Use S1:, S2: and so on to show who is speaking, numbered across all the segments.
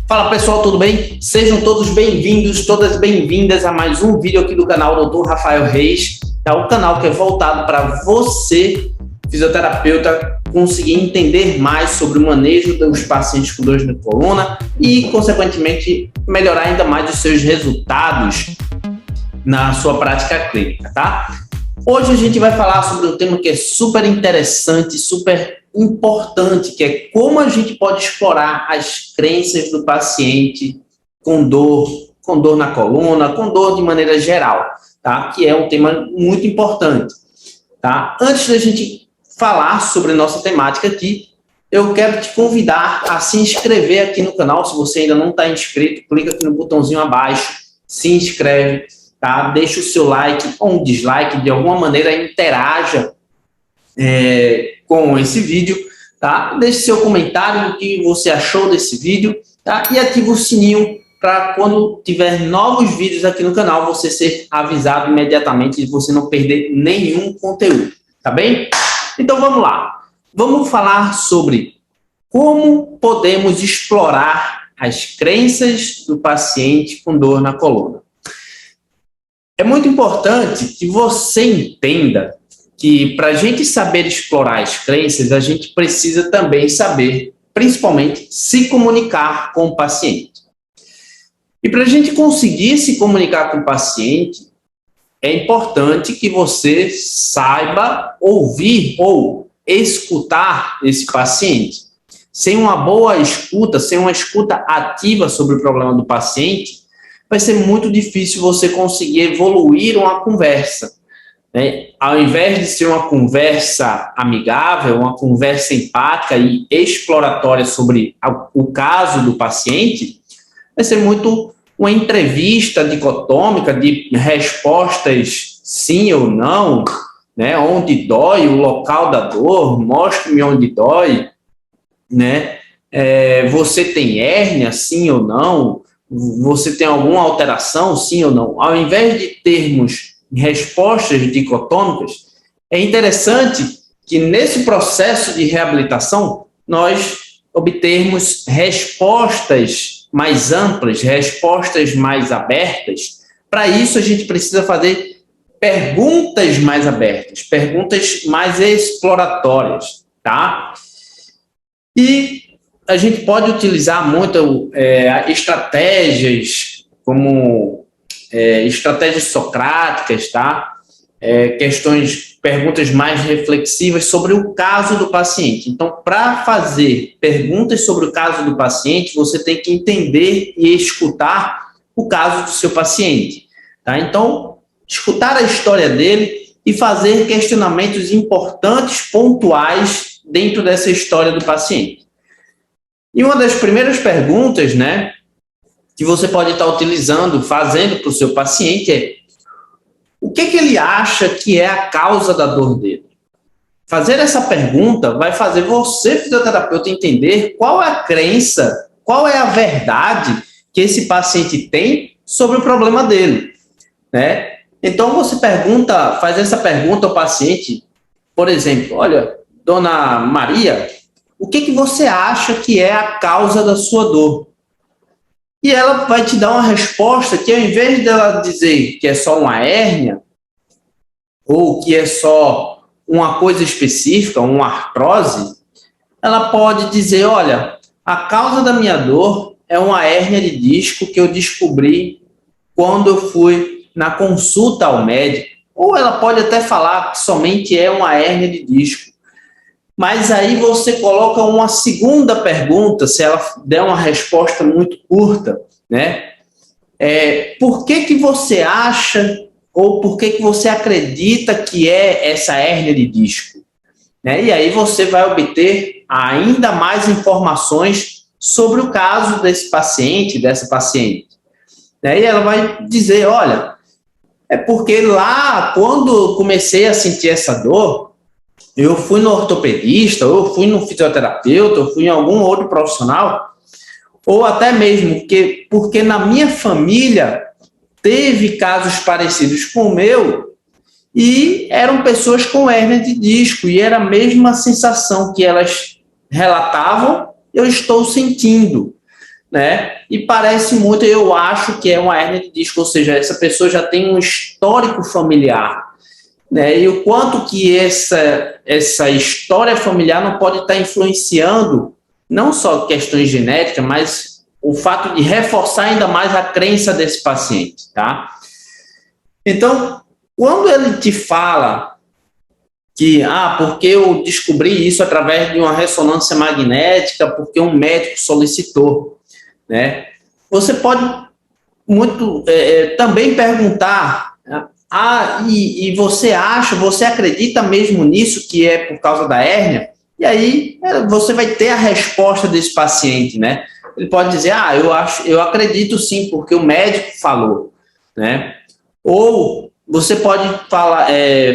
S1: Fala pessoal, tudo bem? Sejam todos bem-vindos, todas bem-vindas a mais um vídeo aqui do canal Dr. Rafael Reis. É o canal que é voltado para você, fisioterapeuta, conseguir entender mais sobre o manejo dos pacientes com dores na coluna e, consequentemente, melhorar ainda mais os seus resultados na sua prática clínica, tá? Hoje a gente vai falar sobre um tema que é super interessante, super importante, que é como a gente pode explorar as crenças do paciente com dor na coluna, com dor de maneira geral, tá? Que é um tema muito importante, tá? Antes da gente falar sobre nossa temática aqui, eu quero te convidar a se inscrever aqui no canal. Se você ainda não está inscrito, clica aqui no botãozinho abaixo, se inscreve, tá? Deixa o seu like ou um dislike, de alguma maneira interaja com esse vídeo, tá? Deixe seu comentário do que você achou desse vídeo, tá? E ative o sininho para quando tiver novos vídeos aqui no canal, você ser avisado imediatamente e você não perder nenhum conteúdo, tá bem? Então vamos lá. Vamos falar sobre como podemos explorar as crenças do paciente com dor na coluna. É muito importante que você entenda que para a gente saber explorar as crenças, a gente precisa também saber, principalmente, se comunicar com o paciente. E para a gente conseguir se comunicar com o paciente, é importante que você saiba ouvir ou escutar esse paciente. Sem uma boa escuta, sem uma escuta ativa sobre o problema do paciente, vai ser muito difícil você conseguir evoluir uma conversa. Ao invés de ser uma conversa amigável, uma conversa empática e exploratória sobre o caso do paciente, vai ser muito uma entrevista dicotômica de respostas sim ou não, né? Onde dói, o local da dor, mostre-me onde dói, né? Você tem hérnia, sim ou não? Você tem alguma alteração, sim ou não? Ao invés de termos respostas dicotômicas, é interessante que nesse processo de reabilitação nós obtermos respostas mais amplas, respostas mais abertas. Para isso a gente precisa fazer perguntas mais abertas, perguntas mais exploratórias, tá? E a gente pode utilizar muito estratégias como estratégias socráticas, tá? Perguntas mais reflexivas sobre o caso do paciente. Então, para fazer perguntas sobre o caso do paciente, você tem que entender e escutar o caso do seu paciente, tá? Então, escutar a história dele e fazer questionamentos importantes, pontuais, dentro dessa história do paciente. E uma das primeiras perguntas, né, que você pode estar utilizando, fazendo para o seu paciente é: o que ele acha que é a causa da dor dele? Fazer essa pergunta vai fazer você, fisioterapeuta, entender qual é a crença, qual é a verdade que esse paciente tem sobre o problema dele, né? Então você faz essa pergunta ao paciente, por exemplo: olha, dona Maria, o que você acha que é a causa da sua dor? E ela vai te dar uma resposta que, ao invés dela dizer que é só uma hérnia, ou que é só uma coisa específica, uma artrose, ela pode dizer: olha, a causa da minha dor é uma hérnia de disco que eu descobri quando eu fui na consulta ao médico. Ou ela pode até falar que somente é uma hérnia de disco. Mas aí você coloca uma segunda pergunta, se ela der uma resposta muito curta, né? Por que você acha ou por que você acredita que é essa hérnia de disco? Né? E aí você vai obter ainda mais informações sobre o caso desse paciente, dessa paciente. Né? E ela vai dizer: olha, é porque lá, quando eu comecei a sentir essa dor, eu fui no ortopedista, ou eu fui no fisioterapeuta, eu fui em algum outro profissional, ou até mesmo porque na minha família teve casos parecidos com o meu e eram pessoas com hérnia de disco e era a mesma sensação que elas relatavam, eu estou sentindo. né? E parece muito, eu acho que é uma hérnia de disco, ou seja, essa pessoa já tem um histórico familiar, né? E o quanto que essa história familiar não pode estar influenciando não só questões genéticas, mas o fato de reforçar ainda mais a crença desse paciente, tá? Então, quando ele te fala que, porque eu descobri isso através de uma ressonância magnética, porque um médico solicitou, né? Você pode também perguntar, e você acredita mesmo nisso que é por causa da hérnia? E aí você vai ter a resposta desse paciente, né? Ele pode dizer, eu acredito sim, porque o médico falou, né? Ou você pode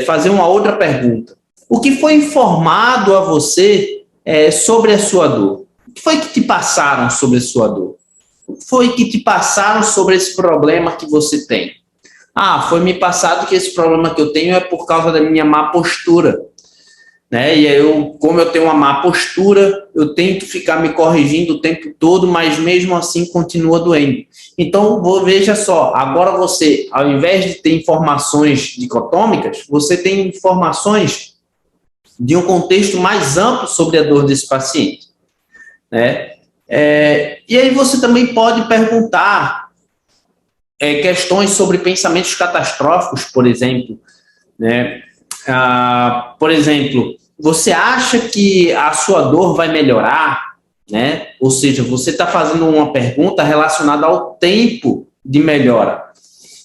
S1: fazer uma outra pergunta. O que foi informado a você sobre a sua dor? O que foi que te passaram sobre a sua dor? O que foi que te passaram sobre esse problema que você tem? Foi me passado que esse problema que eu tenho é por causa da minha má postura, né? E como eu tenho uma má postura, eu tento ficar me corrigindo o tempo todo, mas mesmo assim continua doendo. Então, veja só, agora você, ao invés de ter informações dicotômicas, você tem informações de um contexto mais amplo sobre a dor desse paciente, né? E aí você também pode perguntar questões sobre pensamentos catastróficos, por exemplo, né? Por exemplo, você acha que a sua dor vai melhorar, né? Ou seja, você está fazendo uma pergunta relacionada ao tempo de melhora.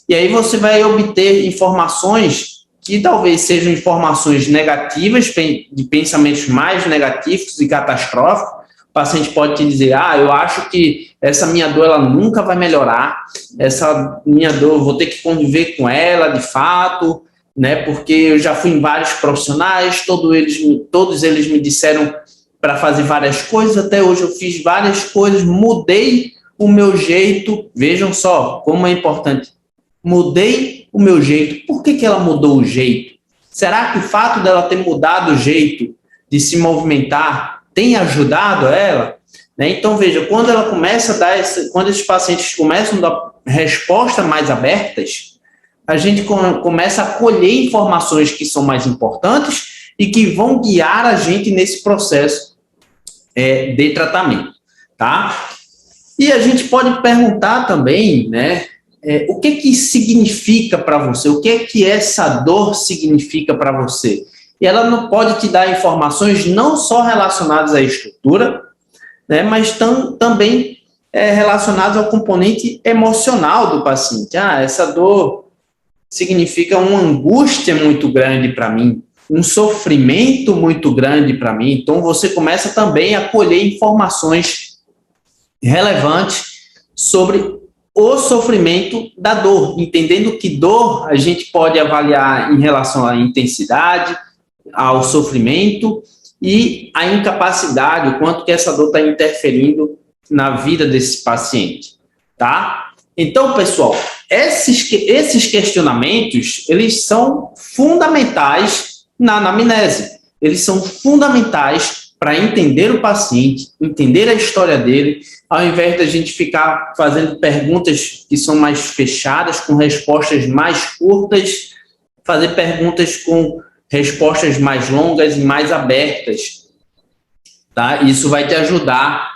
S1: E aí você vai obter informações que talvez sejam informações negativas, de pensamentos mais negativos e catastróficos. O paciente pode te dizer, eu acho que essa minha dor ela nunca vai melhorar, essa minha dor eu vou ter que conviver com ela de fato, né? Porque eu já fui em vários profissionais, todos eles me disseram para fazer várias coisas, até hoje eu fiz várias coisas, mudei o meu jeito, vejam só como é importante, mudei o meu jeito. Por que ela mudou o jeito? Será que o fato dela ter mudado o jeito de se movimentar tem ajudado ela? Né? Então, veja, quando ela começa a dar quando esses pacientes começam a dar respostas mais abertas, a gente começa a colher informações que são mais importantes e que vão guiar a gente nesse processo de tratamento, tá? E a gente pode perguntar também, né, o que significa para você, o que essa dor significa para você. E ela não pode te dar informações não só relacionadas à estrutura, né, mas também relacionadas ao componente emocional do paciente. Essa dor significa uma angústia muito grande para mim, um sofrimento muito grande para mim. Então, você começa também a colher informações relevantes sobre o sofrimento da dor, entendendo que dor a gente pode avaliar em relação à intensidade, ao sofrimento e à incapacidade, o quanto que essa dor está interferindo na vida desse paciente, tá? Então, pessoal, esses questionamentos, eles são fundamentais na anamnese. Eles são fundamentais para entender o paciente, entender a história dele, ao invés da gente ficar fazendo perguntas que são mais fechadas, com respostas mais curtas, fazer perguntas com respostas mais longas e mais abertas, tá? Isso vai te ajudar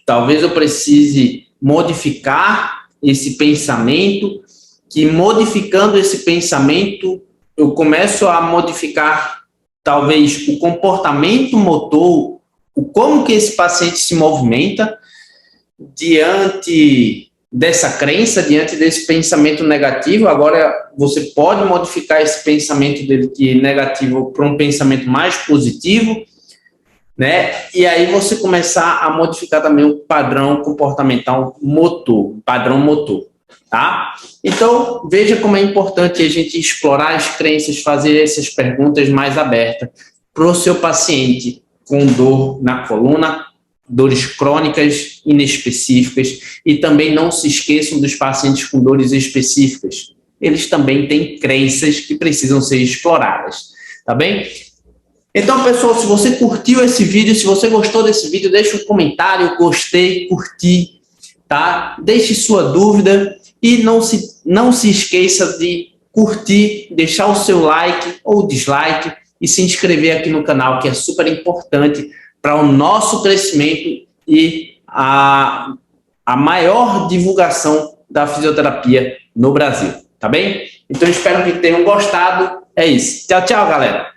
S1: talvez eu precise modificar esse pensamento, que modificando esse pensamento, eu começo a modificar talvez o comportamento motor, como que esse paciente se movimenta diante dessa crença, diante desse pensamento negativo. Agora você pode modificar esse pensamento dele que é negativo para um pensamento mais positivo, né? E aí você começar a modificar também o padrão comportamental motor, padrão motor, tá? Então, veja como é importante a gente explorar as crenças, fazer essas perguntas mais abertas para o seu paciente com dor na coluna, dores crônicas inespecíficas, e também não se esqueçam dos pacientes com dores específicas. Eles também têm crenças que precisam ser exploradas, tá bem? Então, pessoal, se você curtiu esse vídeo, se você gostou desse vídeo, deixa um comentário, gostei, curti, tá? Deixe sua dúvida e não se esqueça de curtir, deixar o seu like ou dislike e se inscrever aqui no canal, que é super importante para o nosso crescimento e a maior divulgação da fisioterapia no Brasil, tá bem? Então, espero que tenham gostado. É isso. Tchau, tchau, galera.